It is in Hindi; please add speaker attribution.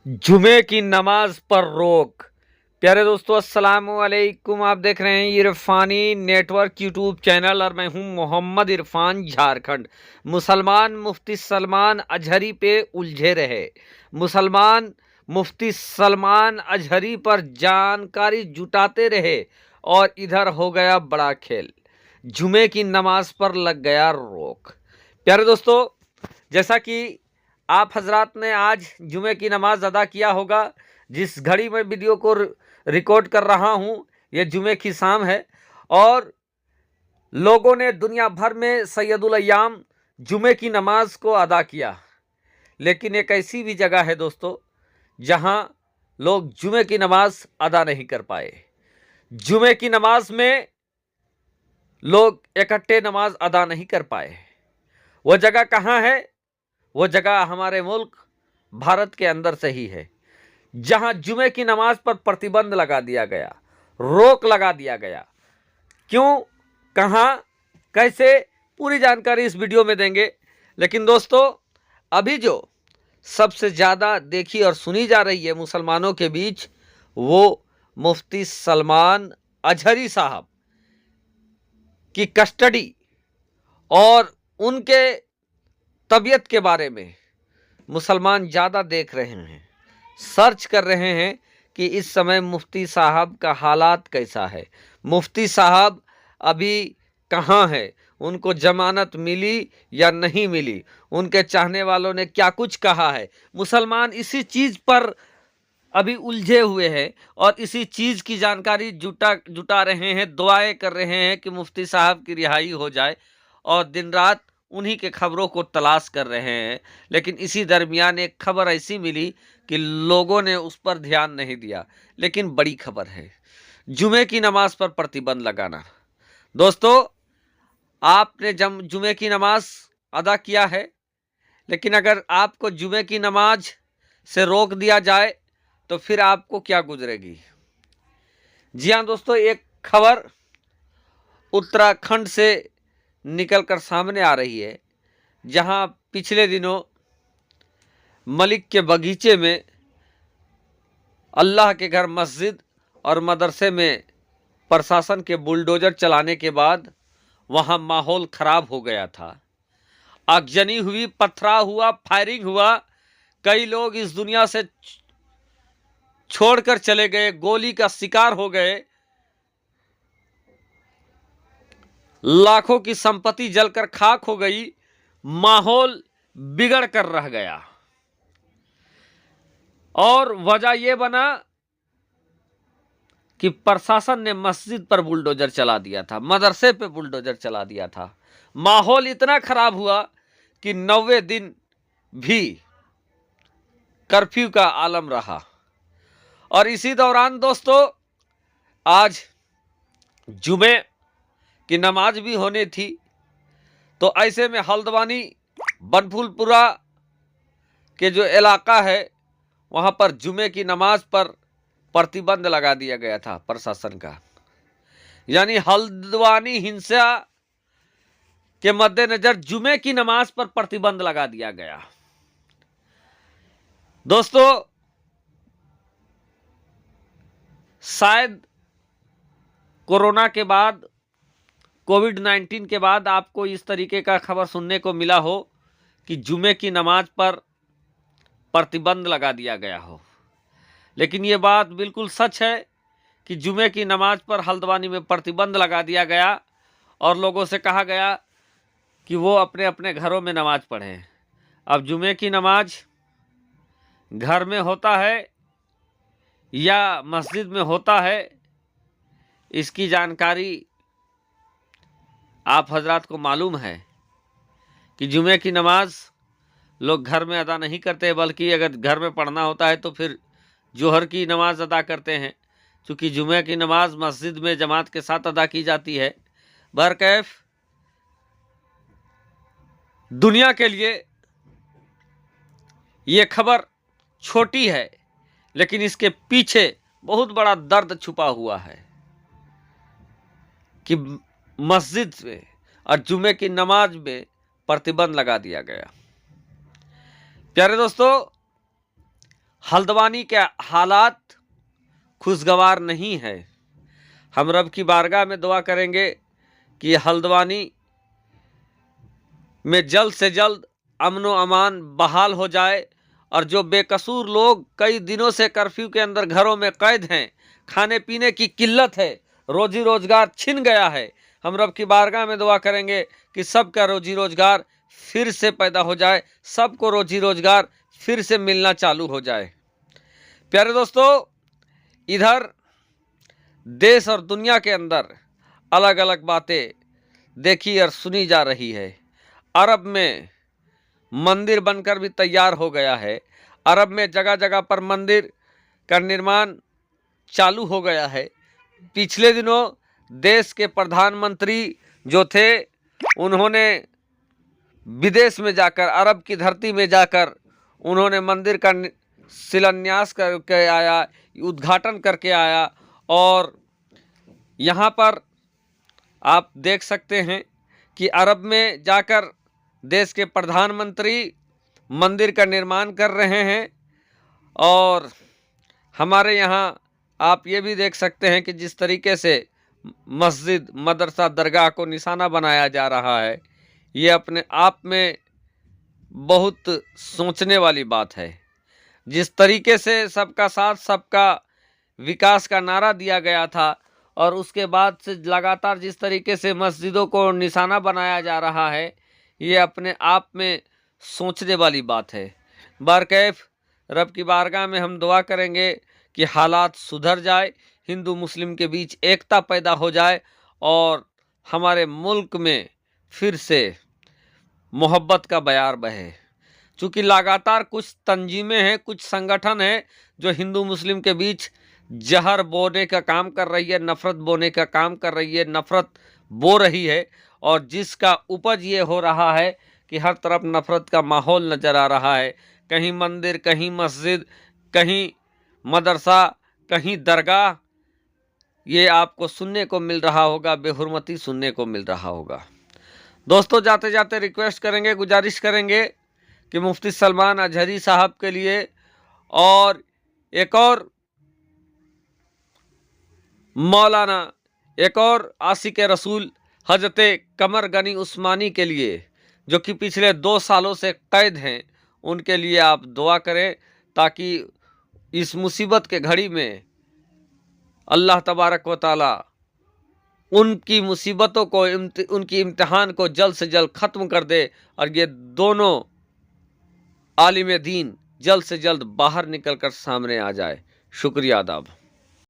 Speaker 1: जुमे की नमाज पर रोक। प्यारे दोस्तों, अस्सलाम वालेकुम। आप देख रहे हैं इरफानी नेटवर्क यूट्यूब चैनल और मैं हूं मोहम्मद इरफान, झारखंड। मुसलमान मुफ्ती सलमान अजहरी पे उलझे रहे। मुसलमान मुफ्ती सलमान अजहरी पर जानकारी जुटाते रहे और इधर हो गया बड़ा खेल। जुमे की नमाज पर लग गया रोक। प्यारे दोस्तों, जैसा कि आप हजरात ने आज जुमे की नमाज अदा किया होगा, जिस घड़ी में वीडियो को रिकॉर्ड कर रहा हूं, यह जुमे की शाम है और लोगों ने दुनिया भर में सैयदुल अय्याम जुमे की नमाज को अदा किया। लेकिन एक ऐसी भी जगह है दोस्तों, जहां लोग जुमे की नमाज अदा नहीं कर पाए। जुमे की नमाज में लोग इकट्ठे नमाज अदा नहीं कर पाए। वह जगह कहां है? वो जगह हमारे मुल्क भारत के अंदर से ही है, जहां जुमे की नमाज पर प्रतिबंध लगा दिया गया, रोक लगा दिया गया। क्यों, कहां, कैसे, पूरी जानकारी इस वीडियो में देंगे। लेकिन दोस्तों, अभी जो सबसे ज़्यादा देखी और सुनी जा रही है मुसलमानों के बीच, वो मुफ्ती सलमान अजहरी साहब की कस्टडी और उनके तबीयत के बारे में मुसलमान ज़्यादा देख रहे हैं, सर्च कर रहे हैं कि इस समय मुफ्ती साहब का हालात कैसा है, मुफ्ती साहब अभी कहाँ है, उनको जमानत मिली या नहीं मिली, उनके चाहने वालों ने क्या कुछ कहा है। मुसलमान इसी चीज़ पर अभी उलझे हुए हैं और इसी चीज़ की जानकारी जुटा रहे हैं, दुआएं कर रहे हैं कि मुफ्ती साहब की रिहाई हो जाए और दिन रात उन्हीं के खबरों को तलाश कर रहे हैं। लेकिन इसी दरमियान एक खबर ऐसी मिली कि लोगों ने उस पर ध्यान नहीं दिया। लेकिन बड़ी खबर है, जुमे की नमाज पर प्रतिबंध लगाना। दोस्तों, आपने जब जुमे की नमाज अदा किया है, लेकिन अगर आपको जुमे की नमाज से रोक दिया जाए तो फिर आपको क्या गुजरेगी। जी हाँ दोस्तों, एक खबर उत्तराखंड से निकलकर सामने आ रही है, जहां पिछले दिनों मलिक के बगीचे में अल्लाह के घर मस्जिद और मदरसे में प्रशासन के बुलडोजर चलाने के बाद वहां माहौल खराब हो गया था। आगजनी हुई, पथराव हुआ, फायरिंग हुआ, कई लोग इस दुनिया से छोड़कर चले गए, गोली का शिकार हो गए, लाखों की संपत्ति जलकर खाक हो गई, माहौल बिगड़ कर रह गया। और वजह यह बना कि प्रशासन ने मस्जिद पर बुलडोजर चला दिया था, मदरसे पे बुलडोजर चला दिया था। माहौल इतना खराब हुआ कि 90 दिन भी कर्फ्यू का आलम रहा। और इसी दौरान दोस्तों, आज जुमे की नमाज भी होनी थी, तो ऐसे में हल्द्वानी बनफूलपुरा के जो इलाका है, वहां पर जुमे की नमाज पर प्रतिबंध लगा दिया गया था प्रशासन का। यानी हल्द्वानी हिंसा के मद्देनजर जुमे की नमाज पर प्रतिबंध लगा दिया गया। दोस्तों, शायद कोरोना के बाद, कोविड-19 के बाद आपको इस तरीके का खबर सुनने को मिला हो कि जुमे की नमाज पर प्रतिबंध लगा दिया गया हो। लेकिन ये बात बिल्कुल सच है कि जुमे की नमाज पर हल्द्वानी में प्रतिबंध लगा दिया गया और लोगों से कहा गया कि वो अपने अपने घरों में नमाज पढ़ें। अब जुमे की नमाज घर में होता है या मस्जिद में होता है, इसकी जानकारी आप हजरात को मालूम है कि जुमे की नमाज लोग घर में अदा नहीं करते, बल्कि अगर घर में पढ़ना होता है तो फिर जोहर की नमाज अदा करते हैं, क्योंकि जुमे की नमाज मस्जिद में जमात के साथ अदा की जाती है। बहरकैफ दुनिया के लिए ये खबर छोटी है, लेकिन इसके पीछे बहुत बड़ा दर्द छुपा हुआ है कि मस्जिद में और जुमे की नमाज में प्रतिबंध लगा दिया गया। प्यारे दोस्तों, हल्द्वानी के हालात खुशगवार नहीं है। हम रब की बारगाह में दुआ करेंगे कि हल्द्वानी में जल्द से जल्द अमन व अमान बहाल हो जाए और जो बेकसूर लोग कई दिनों से कर्फ्यू के अंदर घरों में कैद हैं, खाने पीने की किल्लत है, रोजी रोजगार छिन गया है, हम रब की बारगाह में दुआ करेंगे कि सबका रोजी रोजगार फिर से पैदा हो जाए, सबको रोजी रोजगार फिर से मिलना चालू हो जाए। प्यारे दोस्तों, इधर देश और दुनिया के अंदर अलग अलग बातें देखी और सुनी जा रही है। अरब में मंदिर बनकर भी तैयार हो गया है। अरब में जगह जगह पर मंदिर का निर्माण चालू हो गया है। पिछले दिनों देश के प्रधानमंत्री जो थे, उन्होंने विदेश में जाकर, अरब की धरती में जाकर उन्होंने मंदिर का शिलान्यास करके आया, उद्घाटन करके आया। और यहाँ पर आप देख सकते हैं कि अरब में जाकर देश के प्रधानमंत्री मंदिर का निर्माण कर रहे हैं। और हमारे यहाँ आप ये भी देख सकते हैं कि जिस तरीके से मस्जिद, मदरसा, दरगाह को निशाना बनाया जा रहा है, ये अपने आप में बहुत सोचने वाली बात है। जिस तरीके से सबका साथ सबका विकास का नारा दिया गया था और उसके बाद से लगातार जिस तरीके से मस्जिदों को निशाना बनाया जा रहा है, ये अपने आप में सोचने वाली बात है। बारकैफ रब की बारगाह में हम दुआ करेंगे कि हालात सुधर जाए, हिंदू मुस्लिम के बीच एकता पैदा हो जाए और हमारे मुल्क में फिर से मोहब्बत का बयार बहे। चूँकि लगातार कुछ तंजीमें हैं, कुछ संगठन हैं जो हिंदू मुस्लिम के बीच जहर बोने का काम कर रही है, नफ़रत बोने का काम कर रही है, नफ़रत बो रही है। और जिसका उपज ये हो रहा है कि हर तरफ नफ़रत का माहौल नज़र आ रहा है। कहीं मंदिर, कहीं मस्जिद, कहीं मदरसा, कहीं दरगाह, ये आपको सुनने को मिल रहा होगा, बेहुरमती सुनने को मिल रहा होगा। दोस्तों, जाते जाते रिक्वेस्ट करेंगे, गुजारिश करेंगे कि मुफ्ती सलमान अजहरी साहब के लिए और एक और मौलाना, एक और आशिक रसूल हजरत कमर गनी उस्मानी के लिए, जो कि पिछले 2 सालों से कैद हैं, उनके लिए आप दुआ करें ताकि इस मुसीबत के घड़ी में अल्लाह तबारक व तआला उनकी मुसीबतों को, उनकी इम्तिहान को जल्द से जल्द ख़त्म कर दे और ये दोनों आलिम दीन जल्द से जल्द बाहर निकलकर सामने आ जाए। शुक्रिया, आदाब।